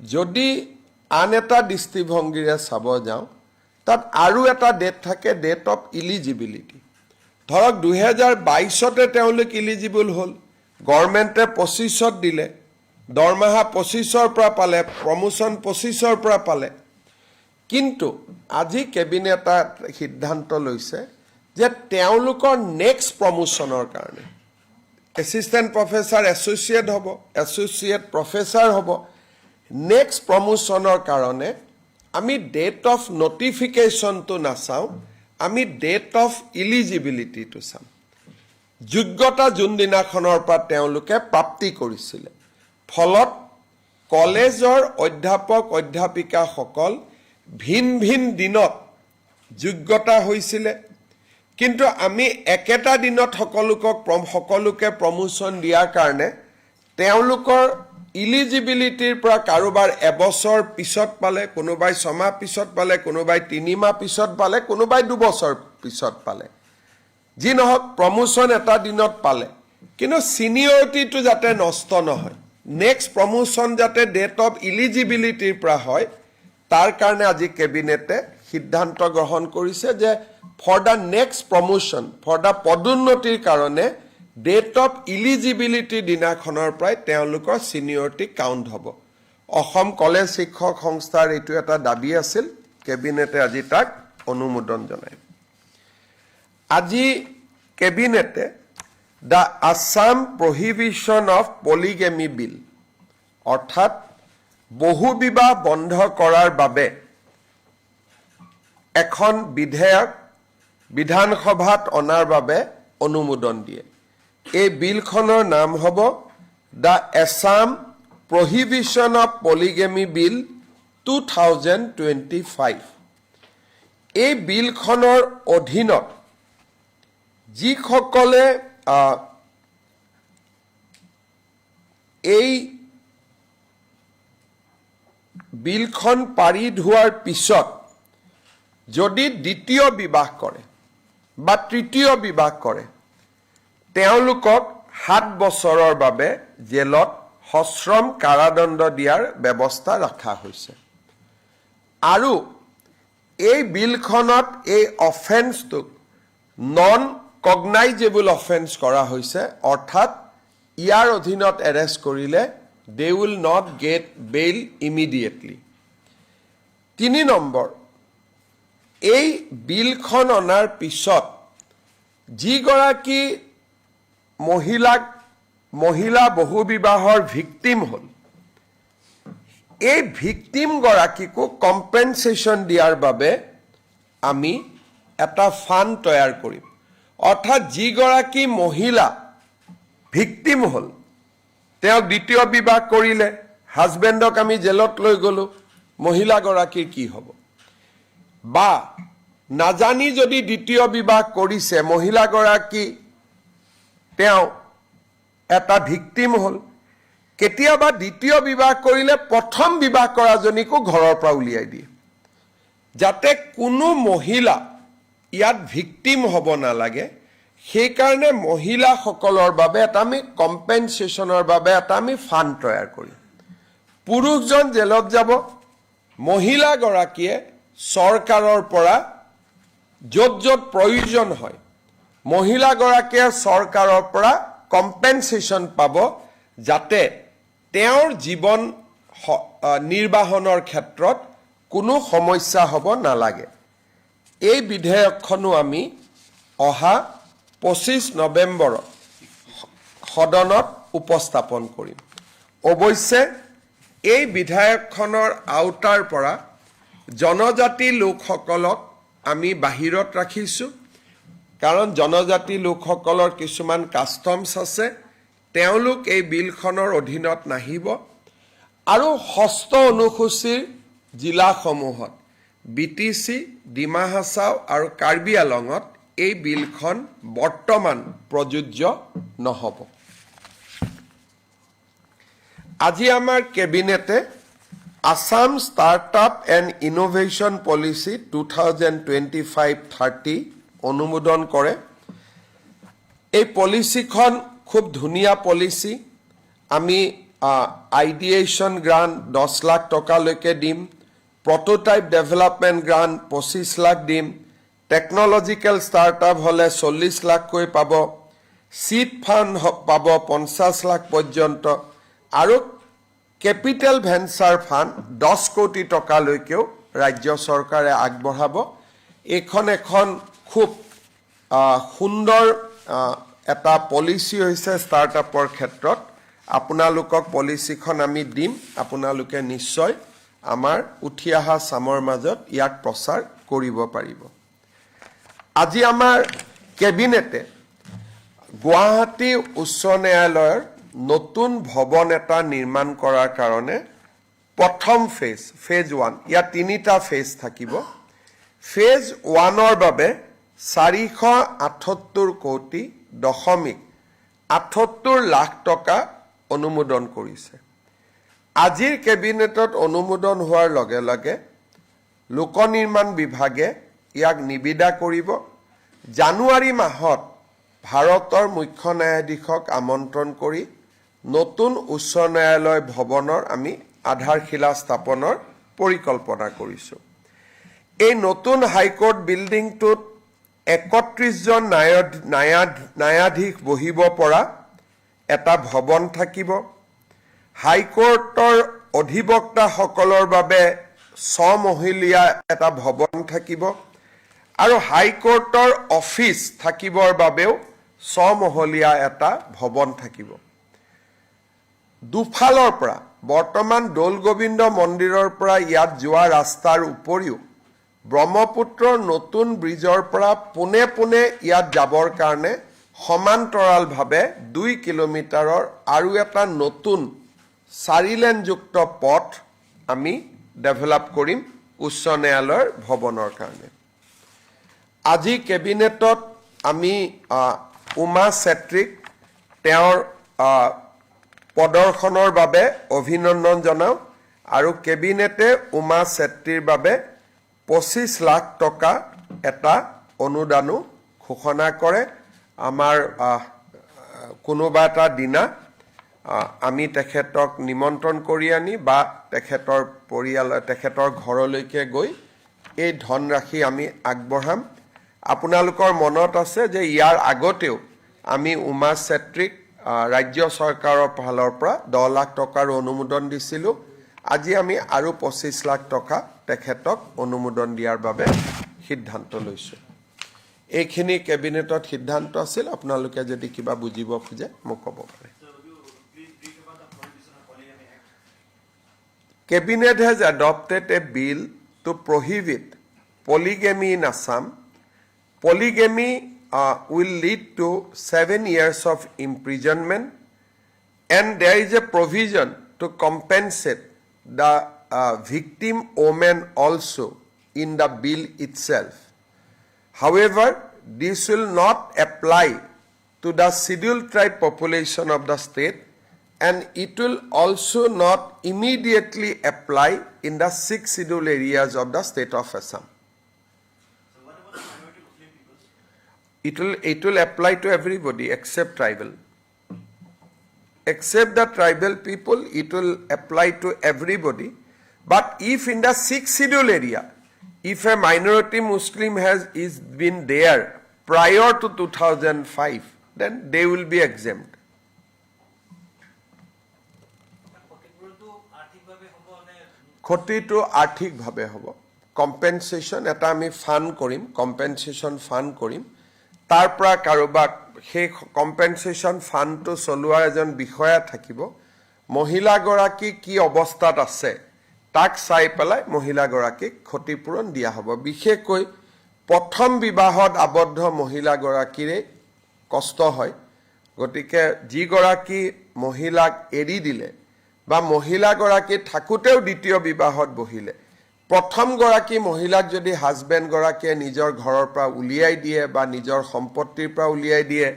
যদি আন এটা দৃষ্টিভংগীৰে চাব যাওঁ তাত আৰু এটা ডেট থাকে ডেট অফ ইলিজিবিলিটি ধৰক 2022তে তেওঁলোক ইলিজিবল হ'ল গভৰ্ণমেণ্টে 25ত দিলে দৰমহা 25ৰ পৰা পালে প্ৰমোশন 25ৰ পৰা পালে কিন্তু আজি কেবিনেটে সিদ্ধান্ত লৈছে যে তেওঁলোকৰ নেক্সট প্ৰমোশনৰ কাৰণে এসিস্ট্যান্ট প্ৰফেসৰ এসোসিয়েট হ'ব এসোসিয়েট প্ৰফেসৰ হ'ব নেক্সট প্ৰমোশনৰ কাৰণে আমি ডেট অফ নোটিফিকেশনটো নাচাওঁ আমি ডেট অফ ইলিজিবিলিটিটো চাম যোগ্যতা যোন দিনাখনৰ পৰা তেওঁলোকে প্ৰাপ্তি কৰিছিল ফলত কলেজৰ অধ্যাপক অধ্যাপিকাসকল ভিন ভিন দিনত যোগ্যতা হৈছিল কিন্তু আমি একেটা দিনত সকলোকে প্ৰমোশন দিয়াৰ কাৰণে তেওঁলোকৰ ইলিজিবিলিটিৰ পৰা কাৰোবাৰ এবছৰ পিছত পালে কোনোবাই 6 মাহ পিছত পালে কোনোবাই 3 মাহ পিছত পালে কোনোবাই 2 বছৰ পিছত পালে যি নহওক প্ৰমোশন এটা দিনত পালে কিন্তু সিনিয়ৰিটিটো যাতে নষ্ট নহয় নেক্সট প্ৰমোশন যাতে ডেট অফ ইলিজিবিলিটিৰ পৰা হয় তাৰ কাৰণে আজি কেবিনেটে সিদ্ধান্ত গ্ৰহণ কৰিছে যে for the next promotion for the পদোন্নতিৰ কাৰণে ডেট অফ ইলিজিবিলিটি দিনাখনৰ পৰাই তেওঁলোকৰ সিনিয়ৰিটি কাউন্ট হ'ব অসম কলেজ শিক্ষক সংস্থাৰ এইটো এটা দাবী আছিল কেবিনেটে আজি তাক অনুমোদন জনায় আজি কেবিনেটে the Assam prohibition of polygamy bill অৰ্থাৎ বহু বিবাহ বন্ধ কৰাৰ বাবে এখন বিধেয়ক বিধানসভাত অনাৰ বাবে অনুমোদন দিয়ে এই বিলখনৰ নাম হ'ব the Assam prohibition of polygamy bill 2025 এই বিলখনৰ অধীনত যিসকলে এই বিলখন পাৰিত হোৱাৰ পিছত যদি দ্বিতীয় বিবাহ কৰে বা তৃতীয় বিবাহ কৰে তেওঁলোকক 7 বছৰৰ বাবে জেলত সশ্ৰম কাৰাদণ্ড দিয়াৰ ব্যৱস্থা ৰখা হৈছে আৰু এই বিলখনত এই অফেন্সটো নন কগনাইজেবল অফেন্স কৰা হৈছে অৰ্থাৎ ইয়াৰ অধীনত এৰেষ্ট কৰিলে they will not get bail immediately 3 নম্বৰ এই বিলখন অনাৰ পিছত যিগৰাকী মহিলা বহু বিবাহৰ ভিকটিম হ'ল এই ভিকটিম গৰাকীকো কম্পেনসেশন দিয়াৰ বাবে আমি এটা ফান্ড তৈয়াৰ কৰিম অৰ্থাৎ যিগৰাকী মহিলা ভিকটিম হ'ল তেওঁ দ্বিতীয় বিবাহ কৰিলে হাজবেণ্ডক আমি জেলত লৈ গলো মহিলা গৰাকীৰ কি হ'ব বা নাজানি যদি দ্বিতীয় বিবাহ কৰিছে মহিলা গৰাকী তেওঁ এটা ভিকটিম হ'ল কেতিয়াবা দ্বিতীয় বিবাহ কৰিলে প্ৰথম বিবাহ কৰাজনীকো ঘৰৰ পৰা উলিয়াই দিয়ে যাতে কোনো মহিলা ইয়াত ভিকটিম হ'ব নালাগে সেই কাৰণে মহিলাসকলৰ বাবে এটা আমি কম্পেনসেশনৰ বাবে এটা আমি ফান্ড তৈয়াৰ কৰিম পুৰুষজন জেলত যাব মহিলা গৰাকীয়ে চৰকাৰৰ পৰা য'ত প্ৰয়োজন হয় মহিলা গৰাকীয়ে চৰকাৰৰ পৰা কম্পেনসেশন পাব যাতে তেওঁৰ জীৱন নিৰ্বাহনৰ ক্ষেত্ৰত কোনো সমস্যা হ'ব নালাগে এই বিধেয়কখনো আমি অহা 25 নৱেম্বৰত সদনত উপস্থাপন কৰিম অৱশ্যে এই বিধেয়কখনৰ আওতাৰ পৰা জনজাতি লোকসকলক আমি বাহিৰত ৰাখিছো কাৰণ জনজাতি লোকসকলৰ কিছুমান কাষ্টমছ আছে তেওঁলোক এই বিলখনৰ অধীনত নাহিব আৰু ষষ্ঠ অনুসূচীৰ জিলাসমূহত বিটিসি ডিমা হাছাও আৰু কাৰ্বি আলঙত এই বিলখন বৰ্তমান প্ৰযোজ্য নহব আজি আমাৰ কেবিনেটে Assam startup and innovation policy 2025-30 অনুমোদন কৰে এই পলিচিখন খুব ধুনীয়া পলিচি আমি আইডিয়েশ্যন গ্ৰাণ্ট 10 লাখ টকালৈকে দিম, প্ৰটোটাইপ ডেভেলপমেণ্ট গ্ৰাণ্ট 25 লাখ দিম, টেকনলজিকেল ষ্টাৰ্টআপ হ'লে 40 লাখকৈ পাব, চিট ফাণ্ড পাব 50 লাখ পৰ্যন্ত, আৰু কেপিটেল ভেঞ্চাৰ ফাণ্ড 10 কোটি টকালৈকেও ৰাজ্য চৰকাৰে আগবঢ়াব। এইখন এখন খুব সুন্দৰ এটা পলিচি হৈছে ষ্টাৰ্টআপৰ ক্ষেত্ৰত। আপোনালোকক পলিচিখন আমি দিম, আপোনালোকে নিশ্চয় আমাৰ উঠি অহা চামৰ মাজত ইয়াক প্ৰচাৰ কৰিব পাৰিব। আজি আমাৰ কেবিনেটে গুৱাহাটী উচ্চ ন্যায়ালয়ৰ নতুন ভৱন এটা নিৰ্মাণ কৰাৰ কাৰণে প্ৰথম ফেজ 1, ইয়াত 3টা ফেজ থাকিব। ফেজ 1ৰ বাবে 478.78 লাখ টকা অনুমোদন কৰিছে। আজিৰ কেবিনেটত অনুমোদন হোৱাৰ লগে লগে লোক নিৰ্মাণ বিভাগে ইয়াক নিবিদা কৰিব। জানুৱাৰী মাহত ভাৰতৰ মুখ্য ন্যায়াধীশক আমন্ত্ৰণ কৰি নতুন উচ্চ ন্যায়ালয় ভৱনৰ আমি আধাৰশিলা স্থাপনৰ পৰিকল্পনা কৰিছোঁ। এই নতুন হাইকোৰ্ট বিল্ডিংটোত 31 জন ন্যায়াধীশ বহিব পৰা এটা ভৱন থাকিব। হাইকোৰ্টৰ অধিবক্তাসকলৰ বাবে 6 মহলীয়া এটা ভৱন থাকিব, আৰু হাইকোৰ্টৰ অফিচ থাকিবৰ বাবেও 6 মহলীয়া এটা ভৱন থাকিব। দুফালৰ পৰা বৰ্তমান দৌল গোবিন্দ মন্দিৰৰ পৰা ইয়াত যোৱা ৰাস্তাৰ উপৰিও ব্ৰহ্মপুত্ৰৰ নতুন ব্ৰিজৰ পৰা পোনে পোনে ইয়াত যাবৰ কাৰণে সমান্তৰালভাৱে 2 কিলোমিটাৰৰ আৰু এটা নতুন 4 লেনযুক্ত পথ আমি ডেভেলপ কৰিম উচ্চ ন্যায়ালয়ৰ ভৱনৰ কাৰণে। আজি কেবিনেটত আমি উমা চেত্ৰীক তেওঁৰ প্ৰদৰ্শনৰ বাবে অভিনন্দন জনাওঁ, আৰু কেবিনেটে উমা চেত্ৰীৰ বাবে 25 লাখ টকা এটা অনুদানো ঘোষণা কৰে। আমাৰ কোনোবা এটা দিনা আমি তেখেতক নিমন্ত্ৰণ কৰি আনি বা তেখেতৰ তেখেতৰ ঘৰলৈকে গৈ এই ধনৰাশি আমি আগবঢ়াম। আপোনালোকৰ মনত আছে যে ইয়াৰ আগতেও আমি উমা চেত্ৰীক ৰাজ্য চৰকাৰৰ ফালৰ পৰা 10 লাখ টকাৰ অনুমোদন দিছিলোঁ। আজি আমি আৰু 25 লাখ টকা তেখেতক অনুমোদন দিয়াৰ বাবে সিদ্ধান্ত লৈছোঁ। এইখিনি কেবিনেটত সিদ্ধান্ত আছিল। আপোনালোকে যদি কিবা বুজিব খোজে মোক ক'ব পাৰে। Cabinet has adopted a bill to prohibit polygamy in Assam. Polygamy will lead to 7 years of imprisonment, and there is a provision to compensate the victim women also in the bill itself. However, this will not apply to the scheduled tribe population of the state, and it will also not immediately apply in the 6 scheduled areas of the state of Assam. So what about the minority Muslim peoples? It will apply to everybody except tribal. Except the tribal people, it will apply to everybody. But if in the 6th scheduled area, if a minority Muslim is been there prior to 2005, then they will be exempt. ক্ষতিটো আৰ্থিকভাৱে হ'ব। Compensation এটা আমি fund কৰিম, compensation fund কৰিম। তাৰ পৰা কাৰোবাক সেই কম্পেনচেশ্যন ফাণ্ডটো চলোৱাৰ এজন বিষয়া থাকিব। মহিলাগৰাকী কি অৱস্থাত আছে তাক চাই পেলাই মহিলাগৰাকীক ক্ষতিপূৰণ দিয়া হ'ব। বিশেষকৈ প্ৰথম বিবাহত আবদ্ধ মহিলাগৰাকীৰে কষ্ট হয়। গতিকে যিগৰাকী মহিলাক এৰি দিলে বা মহিলাগৰাকী থাকোঁতেও দ্বিতীয় বিবাহত বহিলে, প্ৰথমগৰাকী মহিলাক যদি হাজবেণ্ডগৰাকীয়ে নিজৰ ঘৰৰ পৰা উলিয়াই দিয়ে বা নিজৰ সম্পত্তিৰ পৰা উলিয়াই দিয়ে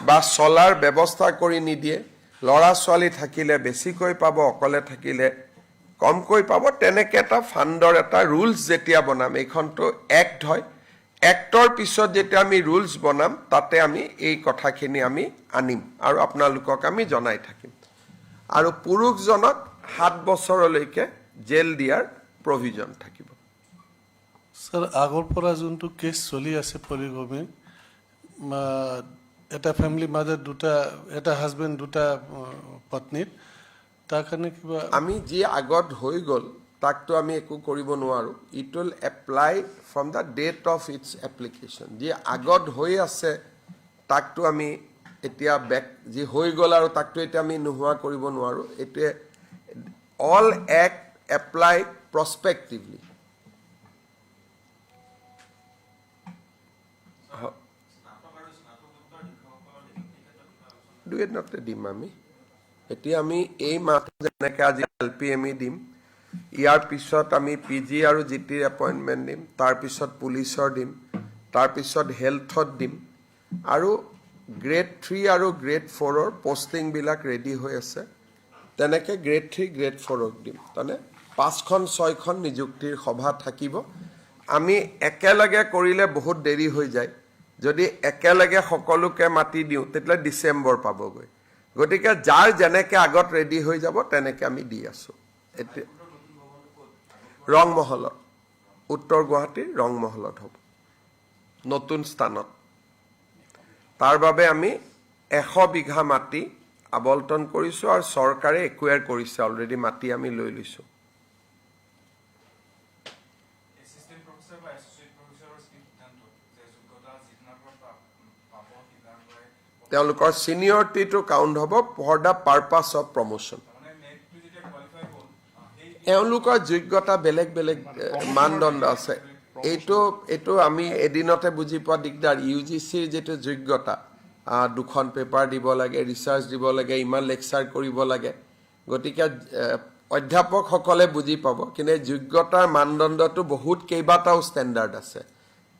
বা চলাৰ ব্যৱস্থা কৰি নিদিয়ে, ল'ৰা ছোৱালী থাকিলে বেছিকৈ পাব, অকলে থাকিলে কমকৈ পাব, তেনেকৈ এটা ফাণ্ডৰ এটা ৰুলছ যেতিয়া বনাম, এইখনটো এক্ট হয়, এক্টৰ পিছত যেতিয়া আমি ৰুলছ বনাম তাতে আমি এই কথাখিনি আমি আনিম আৰু আপোনালোকক আমি জনাই থাকিম। আৰু পুৰুষজনক 7 বছৰলৈকে জেল দিয়াৰ প্ৰভিজন থাকিব। স্যাৰ আগৰ পৰা যোনটো কেছ চলি আছে পলিগমি এটা ফ্যামিলি মাঝে এটা হাজবেন্ড দুটা পত্নীৰ তাৰ কাৰণে কিবা আমি যি আগত হৈ গ'ল তাকতো আমি একো কৰিব নোৱাৰো। It will apply from the date of its application. যি আগত হৈ আছে তাকতো আমি এতিয়া বেক যি হৈ গ'ল আৰু তাকতো এতিয়া আমি নোহোৱা কৰিব নোৱাৰো। এইটোৱে অল এক্ট এপ্লাই প্ৰস্পেক্টিভলি। দুয়েনতে দিম আমি। এতিয়া আমি এই মাহটো যেনেকৈ আজি LPME দিম, ইয়াৰ পিছত আমি PG আৰু GTৰ এপইণ্টমেণ্ট দিম, তাৰপিছত পুলিচৰ দিম, তাৰপিছত হেল্থত দিম, আৰু গ্ৰেড 3 আৰু গ্ৰেড 4ৰ পষ্টিংবিলাক ৰেডি হৈ আছে। তেনেকৈ গ্ৰেড 3 গ্ৰেড 4ক দিম। তাৰমানে 5খন 6খন নিযুক্তিৰ সভা থাকিব। আমি একেলগে কৰিলে বহুত দেৰি হৈ যায়। যদি একেলগে সকলোকে মাতি দিওঁ তেতিয়াহ'লে ডিচেম্বৰ পাবগৈ। গতিকে যাৰ যেনেকৈ আগত ৰেডি হৈ যাব তেনেকৈ আমি দি আছোঁ। এতিয়া ৰংমহলত, উত্তৰ গুৱাহাটীৰ ৰংমহলত হ'ব, নতুন স্থানত। তাৰ বাবে আমি 100 বিঘা মাটি আবণ্টন কৰিছোঁ আৰু চৰকাৰে একুৱেৰ কৰিছে, অলৰেডি মাটি আমি লৈ লৈছোঁ। এসিস্ট্যান্ট প্ৰফেসৰ বা অ্যাসোসিয়েট প্ৰফেসৰেৰ সিদ্ধান্ত যে যোগ্যতা যিজনাৰ পৰা পাব সিদ্ধান্ত হয় তেওঁলোকৰ ছিনিয়ৰিটিটো কাউণ্ট হ'ব for the purpose of promotion. মানে নেটটো যেতিয়া কোৱালিফাই হ'ল সেই এওঁলোকৰ যোগ্যতা বেলেগ বেলেগ মানদণ্ড আছে। এইটো আমি এদিনতে বুজি পোৱা দিগদাৰ। UGCৰ যিটো যোগ্যতা, 2খন পেপাৰ দিব লাগে, ৰিচাৰ্চ দিব লাগে, ইমান লেকচাৰ কৰিব লাগে। গতিকে অধ্যাপকসকলে বুজি পাব। কিন্তু এই যোগ্যতাৰ মানদণ্ডটো বহুত কেইবাটাও ষ্টেণ্ডাৰ্ড আছে।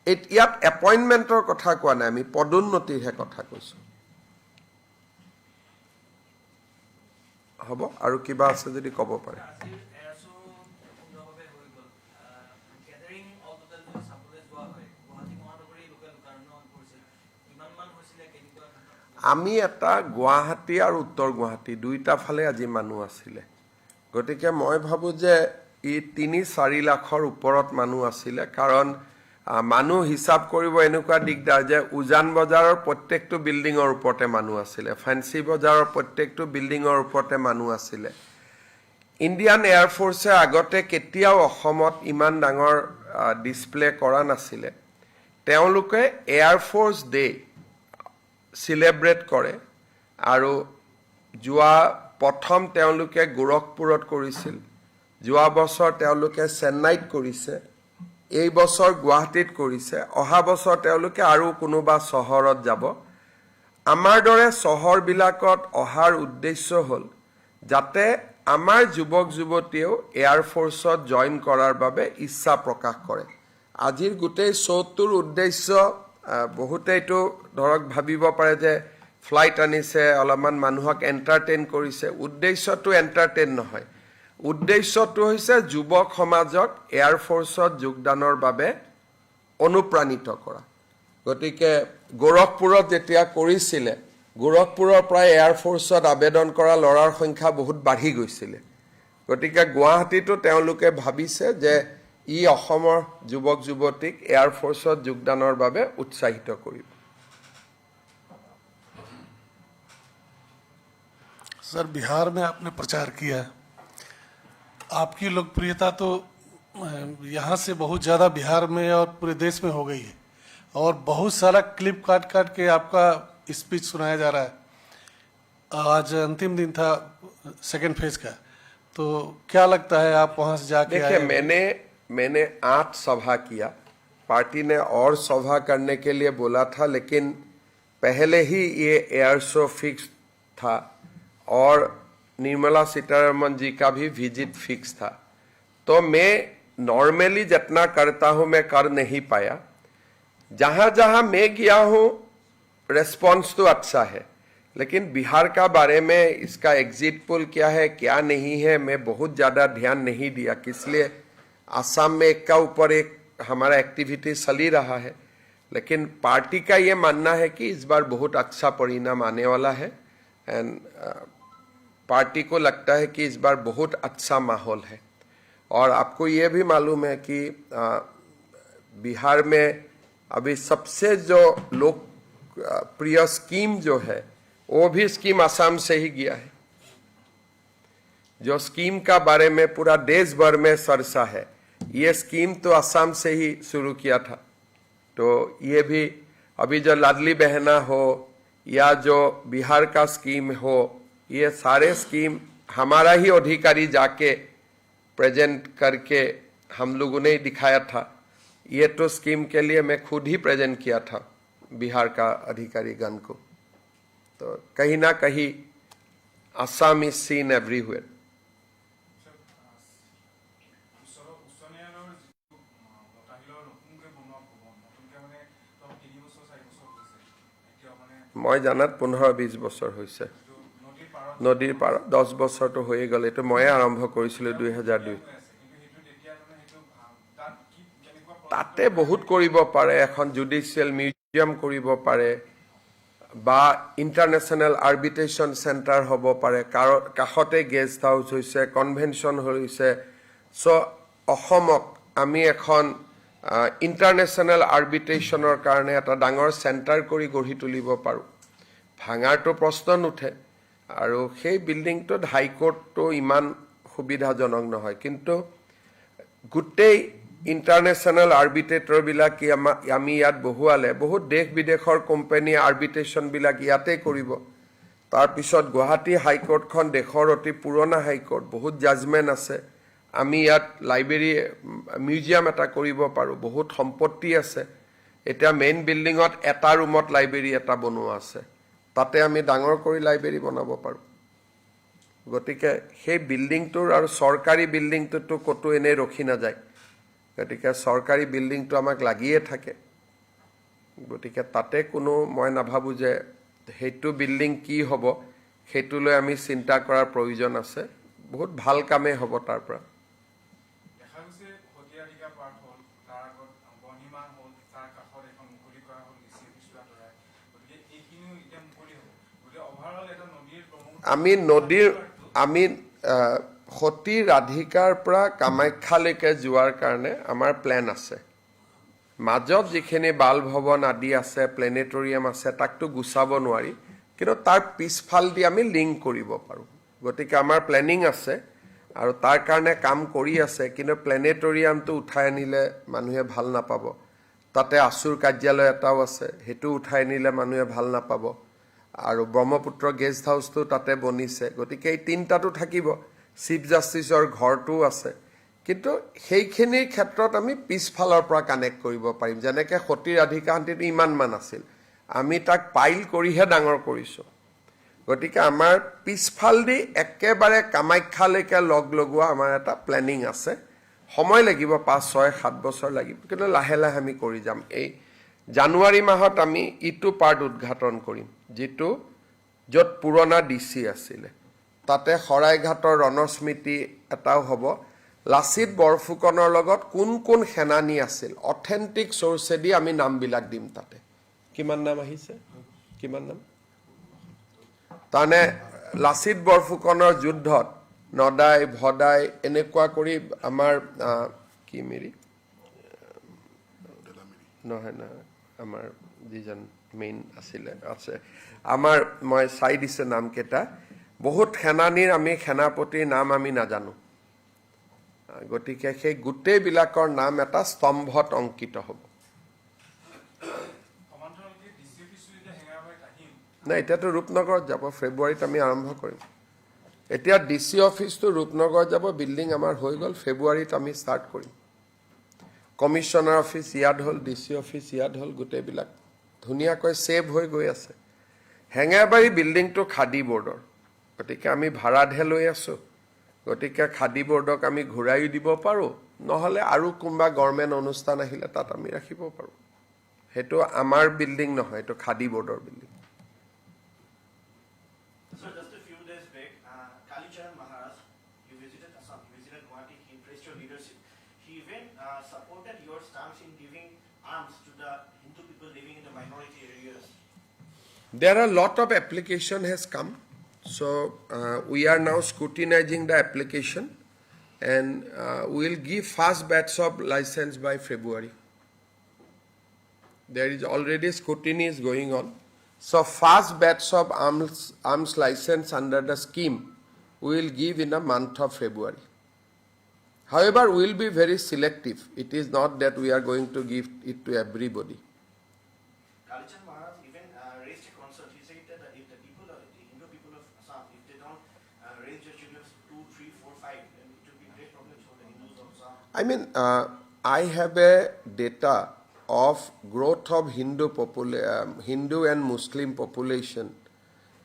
ইয়াত এপইণ্টমেণ্টৰ কথা কোৱা নাই, আমি পদোন্নতিৰহে কথা কৈছোঁ। হ'ব, আৰু কিবা আছে যদি ক'ব পাৰে। আজিৰ এয়াৰছো সুন্দৰভাৱে হৈ গ'ল। গেডাৰিং অল টোটেল যদি চাবলৈ যোৱা হয়, গুৱাহাটী মহানগৰীৰ লোকে লোকাৰণ্য হৈ পৰিছিল। কিমানমান হৈছিলে, কেনেকুৱা? আমি এটা গুৱাহাটী আৰু উত্তৰ গুৱাহাটী দুইটা ফালে আজি মানুহ আছিলে। গতিকে মই ভাবোঁ যে ই 3-4 লাখৰ ওপৰত মানুহ আছিলে। কাৰণ মানুহ হিচাপ কৰিব এনেকুৱা দিগদাৰ যে উজান বজাৰৰ প্ৰত্যেকটো বিল্ডিঙৰ ওপৰতে মানুহ আছিলে, ফেঞ্চি বজাৰৰ প্ৰত্যেকটো বিল্ডিঙৰ ওপৰতে মানুহ আছিলে। ইণ্ডিয়ান এয়াৰফ'ৰ্চে আগতে কেতিয়াও অসমত ইমান ডাঙৰ ডিছপ্লে কৰা নাছিলে। তেওঁলোকে এয়াৰফ'ৰ্চ ডে চিলেব্ৰেট কৰে, আৰু প্ৰথম তেওঁলোকে গোৰখপুৰত কৰিছিল, যোৱা বছৰ তেওঁলোকে চেন্নাইত কৰিছে, এই বছৰ গুৱাহাটীত কৰিছে, অহা বছৰ তেওঁলোকে আৰু কোনোবা চহৰত যাব। আমাৰ দৰে চহৰবিলাকত অহাৰ উদ্দেশ্য হ'ল যাতে আমাৰ যুৱক যুৱতীয়েও এয়াৰফ'ৰ্চত জইন কৰাৰ বাবে ইচ্ছা প্ৰকাশ কৰে। আজিৰ গোটেই শ্ব'টোৰ উদ্দেশ্য, বহুতেইটো ধৰক ভাবিব পাৰে যে ফ্লাইট আনিছে, অলপমান মানুহক এণ্টাৰটেইন কৰিছে। উদ্দেশ্যটো এণ্টাৰটেইন নহয়, উদ্দেশ্যটো হৈছে যুৱক সমাজক এয়াৰফ'ৰ্চত যোগদানৰ বাবে অনুপ্ৰাণিত কৰা। গতিকে গোৰখপুৰত যেতিয়া কৰিছিলে, গোৰখপুৰৰ পৰাই এয়াৰফ'ৰ্চত আবেদন কৰা ল'ৰাৰ সংখ্যা বহুত বাঢ়ি গৈছিলে। গতিকে গুৱাহাটীতো তেওঁলোকে ভাবিছে যে ই অসমৰ যুৱক যুৱতীক এয়াৰফ'ৰ্চত যোগদানৰ বাবে উৎসাহিত কৰিব। सर बिहार में आपने प्रचार किया, आपकी लोकप्रियता तो यहाँ से बहुत ज़्यादा बिहार में और पूरे देश में हो गई है, और बहुत सारा क्लिप काट काट के आपका स्पीच सुनाया जा रहा है। आज अंतिम दिन था सेकेंड फेज का, तो क्या लगता है आप वहाँ से जाके देखिए, आए? मैंने 8 सभा किया। पार्टी ने और सभा करने के लिए बोला था, लेकिन पहले ही ये एयर शो फिक्स था और निर्मला सीतारमन जी का भी विजिट फिक्स था। तो मैं नॉर्मली जितना करता हूँ मैं कर नहीं पाया। जहाँ जहाँ मैं गया हूँ रेस्पॉन्स तो अच्छा है, लेकिन बिहार का बारे में इसका एग्जिट पोल क्या है क्या नहीं है मैं बहुत ज़्यादा ध्यान नहीं दिया। इसलिए आसाम में एक का ऊपर एक हमारा एक्टिविटी चल ही रहा है, लेकिन पार्टी का ये मानना है कि इस बार बहुत अच्छा परिणाम आने वाला है। एंड पार्टी को लगता है कि इस बार बहुत अच्छा माहौल है। और आपको ये भी मालूम है कि बिहार में अभी सबसे जो लोकप्रिय स्कीम जो है वो भी स्कीम असम से ही गया है। जो स्कीम का बारे में पूरा देश भर में चर्चा है, ये स्कीम तो असम से ही शुरू किया था। तो ये भी अभी जो लाडली बहना हो या जो बिहार का स्कीम हो, ये सारे स्कीम हमारा ही अधिकारी जाके प्रेजेंट करके हम लोगों ने दिखाया था। ये तो स्कीम के लिए मैं खुद ही प्रेजेंट किया था बिहार का अधिकारी गण को। तो कहीं ना कहीं असम इज सीन एवरीवेयर। মই জানাত 15-20 বছৰ হৈছে। নদীৰ পাৰত 10 বছৰটো হৈয়ে গ'ল। এইটো ময়ে আৰম্ভ কৰিছিলোঁ 2002। তাতে বহুত কৰিব পাৰে, এখন জুডিচিয়েল মিউজিয়াম কৰিব পাৰে বা ইণ্টাৰনেশ্যনেল আৰ্বিট্ৰেশ্যন চেণ্টাৰ হ'ব পাৰে। কাষতে গেষ্ট হাউচ হৈছে, কনভেনশ্যন হৈছে। চ' অসমক আমি এখন ইণ্টাৰনেশ্যনেল আৰ্বিট্ৰেশ্যনৰ কাৰণে এটা ডাঙৰ চেণ্টাৰ কৰি গঢ়ি তুলিব পাৰোঁ। ভাঙাৰটো প্ৰশ্ন নুঠে। আৰু সেই বিল্ডিংটোত হাইকোৰ্টটো ইমান সুবিধাজনক নহয়, কিন্তু গোটেই ইণ্টাৰনেশ্যনেল আৰ্বিট্ৰেটৰবিলাক আমি ইয়াত বহুৱালে বহুত দেশ বিদেশৰ কোম্পানী আৰ্বিট্ৰেশ্যনবিলাক ইয়াতে কৰিব। তাৰপিছত গুৱাহাটী হাইকোৰ্টখন দেশৰ অতি পুৰণা হাইকোৰ্ট, বহুত জাজমেণ্ট আছে। আমি ইয়াত লাইব্ৰেৰী মিউজিয়াম এটা কৰিব পাৰোঁ, বহুত সম্পত্তি আছে। এতিয়া মেইন বিল্ডিঙত এটা ৰুমত লাইব্ৰেৰী এটা বনোৱা আছে, তাতে আমি ডাঙৰ কৰি লাইব্ৰেৰী বনাব পাৰোঁ। গতিকে সেই বিল্ডিংটোৰ আৰু চৰকাৰী বিল্ডিংটোতো ক'তো এনেই ৰখি নাযায়। গতিকে চৰকাৰী বিল্ডিংটো আমাক লাগিয়ে থাকে। গতিকে তাতে কোনো মই নাভাবোঁ যে সেইটো বিল্ডিং কি হ'ব সেইটো লৈ আমি চিন্তা কৰাৰ প্ৰয়োজন আছে। বহুত ভাল কামেই হ'ব তাৰ পৰা। আমি সতী ৰাধিকাৰ পৰা কামাখ্যালৈকে যোৱাৰ কাৰণে আমাৰ প্লেন আছে। মাজত যিখিনি বাল ভৱন আদি আছে, প্লেনেটৰিয়াম আছে, তাকতো গুচাব নোৱাৰি, কিন্তু তাৰ পিছফালদি আমি লিংক কৰিব পাৰোঁ। গতিকে আমাৰ প্লেনিং আছে আৰু তাৰ কাৰণে কাম কৰি আছে। কিন্তু প্লেনেটৰিয়ামটো উঠাই আনিলে মানুহে ভাল নাপাব। তাতে আছুৰ কাৰ্যালয় এটাও আছে, সেইটো উঠাই আনিলে মানুহে ভাল নাপাব। আৰু ব্ৰহ্মপুত্ৰ গেষ্ট হাউচটো তাতে বনিছে। গতিকে এই তিনিটাটো থাকিব। চিফ জাষ্টিছৰ ঘৰটোও আছে। কিন্তু সেইখিনিৰ ক্ষেত্ৰত আমি পিছফালৰ পৰা কানেক্ট কৰিব পাৰিম। যেনেকৈ সতী ৰাধিকাহান্তিটো ইমানমান আছিল, আমি তাক পাইল কৰিহে ডাঙৰ কৰিছোঁ। গতিকে আমাৰ পিছফালদি একেবাৰে কামাখ্যালৈকে লগোৱা আমাৰ এটা প্লেনিং আছে। সময় লাগিব, 5-6-7 বছৰ লাগিব, কিন্তু লাহে লাহে আমি কৰি যাম। এই জানুৱাৰী মাহত আমি ইটো পাৰ্ট উদ্ঘাটন কৰিম, যিটো য'ত পুৰণা DC আছিলে। তাতে শৰাইঘাটৰ ৰণস্মৃতি এটাও হ'ব। লাচিত বৰফুকনৰ লগত কোন কোন সেনানী আছিল, অথেণ্টিক চ'ৰ্চেদি আমি নামবিলাক দিম তাতে। কিমান নাম আহিছে, কিমান নাম? তাৰমানে লাচিত বৰফুকনৰ যুদ্ধত নদাই ভদাই এনেকুৱা কৰি আমাৰ কি মিৰি নহয় নহয়, আমাৰ যিজন মেইন আছিলে আছে আমাৰ, মই চাই দিছোঁ নামকেইটা। বহুত সেনানীৰ আমি সেনাপতিৰ নাম আমি নাজানো। গতিকে সেই গোটেইবিলাকৰ নাম এটা স্তম্ভত অংকিত হ'ব। নাই, এতিয়াতো ৰূপনগৰত যাব, ফেব্ৰুৱাৰীত আমি আৰম্ভ কৰিম। এতিয়া DC অফিচটো ৰূপনগৰত যাব, বিল্ডিং আমাৰ হৈ গ'ল। ফেব্ৰুৱাৰীত আমি ষ্টাৰ্ট কৰিম। কমিশ্যনাৰ অফিচ ইয়াত হ'ল, DC অফিচ ইয়াত হ'ল, গোটেইবিলাক ধুনীয়াকৈ ছেভ হৈ গৈ আছে। হেঙেৰাবাৰী বিল্ডিংটো খাদী বৰ্ডৰ, গতিকে আমি ভাড়াতহে লৈ আছোঁ। গতিকে খাদী বৰ্ডক আমি ঘূৰাই দিব পাৰোঁ, নহ'লে আৰু কোনোবা গভৰ্ণমেণ্ট অনুষ্ঠান আহিলে তাত আমি ৰাখিব পাৰোঁ। সেইটো আমাৰ বিল্ডিং নহয়, এইটো খাদী বৰ্ডৰ building. So just a few days back, Kalicharan Maharaj, he visited Assam, he visited Guwahati, he praised your leadership. He even supported your stance in giving arms to the Hindu people living in the minority areas. There are a lot of application has come, So we are now scrutinizing the application, and we will give first batch of license by February. There is already scrutiny is going on. So first batch of arms license under the scheme we will give in the month of February. However, we will be very selective. It is not that we are going to give it to everybody. Kalichand Maharaj even raised a concern. He said that if the people, the Hindu people of Assam, if they don't raise their children 2, 3, 4, 5, then it will be great problems for the Hindus of Assam. I mean, I have a data of growth of Hindu and Muslim population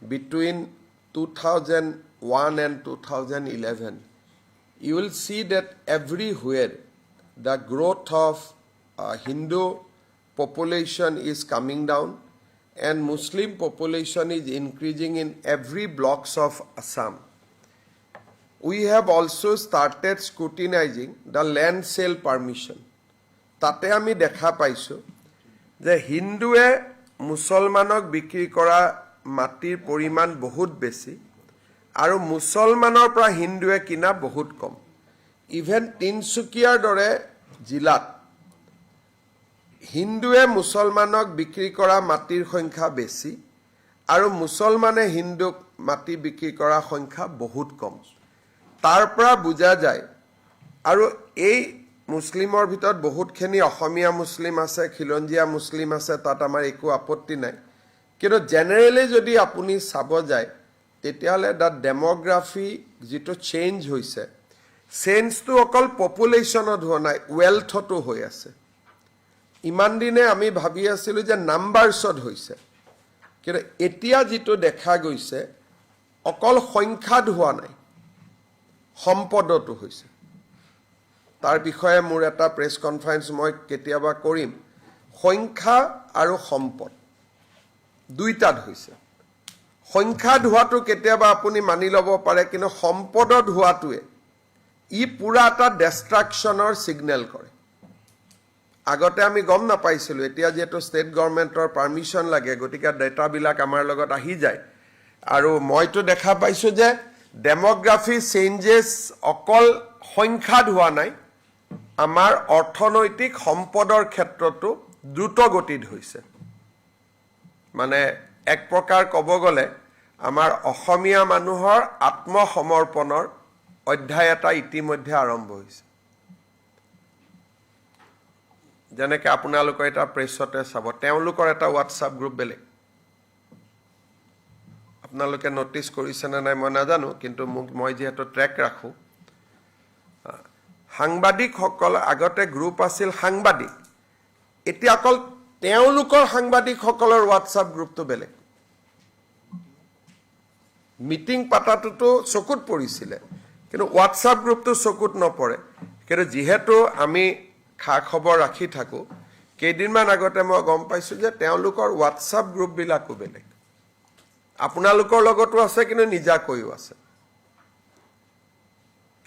between 2001 and 2011. You will see that everywhere the growth of Hindu population is coming down and Muslim population is increasing in every blocks of Assam. We have also started scrutinizing the land sale permission. তাতে আমি দেখা পাইছোঁ যে হিন্দুৱে মুছলমানক বিক্ৰী কৰা মাটিৰ পৰিমাণ বহুত বেছি আৰু মুছলমানৰ পৰা হিন্দুৱে কিনা বহুত কম। ইভেন তিনচুকীয়াৰ দৰে জিলাত হিন্দুৱে মুছলমানক বিক্ৰী কৰা মাটিৰ সংখ্যা বেছি আৰু মুছলমানে হিন্দুক মাটি বিক্ৰী কৰা সংখ্যা বহুত কম। তাৰ পৰা বুজা যায় আৰু এই মুছলিমৰ ভিতৰত বহুতখিনি অসমীয়া মুছলিম আছে, খিলঞ্জীয়া মুছলিম আছে, তাত আমাৰ একো আপত্তি নাই। কিন্তু জেনেৰেলি যদি আপুনি চাব যায় তেতিয়াহ'লে দ্য ডেম'গ্ৰাফি যিটো চেঞ্জ হৈছে, চেঞ্জটো অকল পপুলেশ্যনত হোৱা নাই, ৱেলথতো হৈ আছে। ইমান দিনে আমি ভাবি আছিলোঁ যে নাম্বাৰ্ছত হৈছে, কিন্তু এতিয়া যিটো দেখা গৈছে অকল সংখ্যাত হোৱা নাই, সম্পদতো হৈছে। তাৰ বিষয়ে মোৰ এটা প্ৰেছ কনফাৰেন্স মই কেতিয়াবা কৰিম। সংখ্যা আৰু সম্পদ দুইটাত হৈছে। সংখ্যাত হোৱাটো কেতিয়াবা আপুনি মানি ল'ব পাৰে, কিন্তু সম্পদত হোৱাটোৱে ই পুৰা এটা ডেষ্ট্ৰাকশ্যনৰ ছিগনেল কৰে। আগতে আমি গম নাপাইছিলোঁ, এতিয়া যিহেতু ষ্টেট গভৰ্ণমেণ্টৰ পাৰ্মিশ্যন লাগে, গতিকে ডেটাবিলাক আমাৰ লগত আহি যায়। আৰু মইতো দেখা পাইছোঁ যে ডেম'গ্ৰাফি চেঞ্জেছ অকল সংখ্যাত হোৱা নাই, আমাৰ অৰ্থনৈতিক সম্পদৰ ক্ষেত্ৰতো দ্ৰুত গতিত হৈছে। মানে এক প্ৰকাৰ ক'ব গ'লে আমাৰ অসমীয়া মানুহৰ আত্মসমৰ্পণৰ অধ্যায় এটা ইতিমধ্যে আৰম্ভ হৈছে। যেনেকৈ আপোনালোকৰ এটা প্ৰেছতে চাব, তেওঁলোকৰ এটা হোৱাটছআপ গ্ৰুপ বেলেগ। আপোনালোকে নটিচ কৰিছেনে নাই মই নাজানো, কিন্তু মই যিহেতু ট্ৰেক ৰাখোঁ, সাংবাদিকসকল আগতে গ্ৰুপ আছিল সাংবাদিক, এতিয়া অকল তেওঁলোকৰ সাংবাদিকসকলৰ হোৱাটছআপ গ্ৰুপটো বেলেগ। মিটিং পাতাটোতো চকুত পৰিছিলে, কিন্তু হোৱাটছআপ গ্ৰুপটো চকুত নপৰে। কিন্তু যিহেতু আমি খা খবৰ ৰাখি থাকোঁ, কেইদিনমান আগতে মই গম পাইছোঁ যে তেওঁলোকৰ হোৱাটছআপ গ্ৰুপবিলাকো বেলেগ। আপোনালোকৰ লগতো আছে, কিন্তু নিজাকৈও আছে।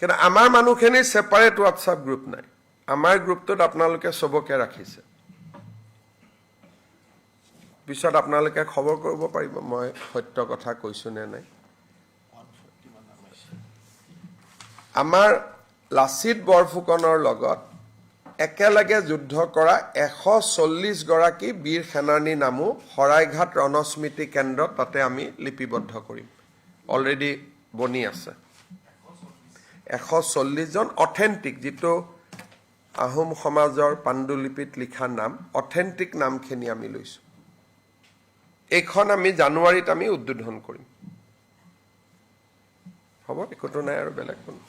কিন্তু আমাৰ মানুহখিনিৰ ছেপাৰেট হোৱাটছআপ গ্ৰুপ নাই। আমাৰ গ্ৰুপটোত আপোনালোকে চবকে ৰাখিছে। পিছত আপোনালোকে খবৰ কৰিব পাৰিব মই সত্য কথা কৈছোঁ নে নাই। আমাৰ লাচিত বৰফুকনৰ লগত একেলগে যুদ্ধ কৰা 140 গৰাকী বীৰ সেনানীৰ নামো শৰাইঘাট ৰণস্মৃতি কেন্দ্ৰত তাতে আমি লিপিবদ্ধ কৰিম। অলৰেডি বনি আছে 140 জন অথেণ্টিক, যিটো আহোম সমাজৰ পাণ্ডুলিপিত লিখা নাম, অথেণ্টিক নামখিনি আমি লৈছোঁ। এইখন আমি জানুৱাৰীত আমি উদ্বোধন কৰিম। হ'ব, একোতো নাই আৰু বেলেগ কোনো।